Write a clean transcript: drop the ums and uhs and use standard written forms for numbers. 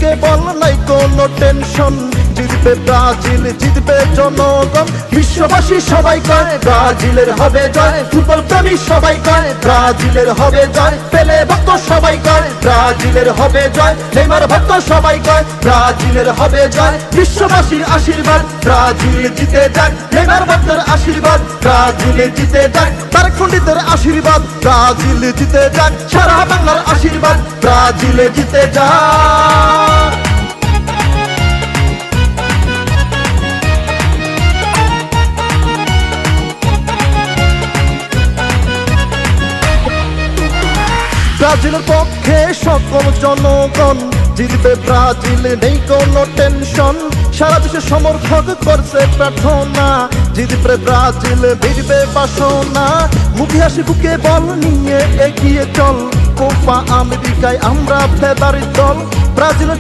বুকে বল নাই কোনো টেনশন, জিতবে ব্রাজিল, জিতবে জনগণ। বিশ্ববাসী সবাই কয় ব্রাজিলের হবে জয়, ফুটবল প্রেমী সবাই কয় ব্রাজিলের হবে জয়, পেলে ভক্ত সবাই কয় ব্রাজিলের হবে জয়, নেইমার ভক্ত সবাই কয় ব্রাজিলের হবে জয়। বিশ্ববাসীর আশীর্বাদ ব্রাজিল জিতে যাক, নেইমার ভক্তের আশীর্বাদ ব্রাজিল জিতে যাক, তারেক পণ্ডিতের আশীর্বাদ ব্রাজিল জিতে যাক, সারা বাংলার আশীর্বাদ ব্রাজিল জিতে যাক। ব্রাজিলের পক্ষে সকল জনগণ, জিতবে ব্রাজিল, নেই কোনো টেনশন। সারা দেশে সমর্থক করছে প্রার্থনা, জিতবে ব্রাজিল, ভিড়বে বাসনা। মুখে হাসি বুকে বল নিয়ে এগিয়ে চল, কোপা আমেরিকায় আমরা ফেভারিট দল। ব্রাজিলের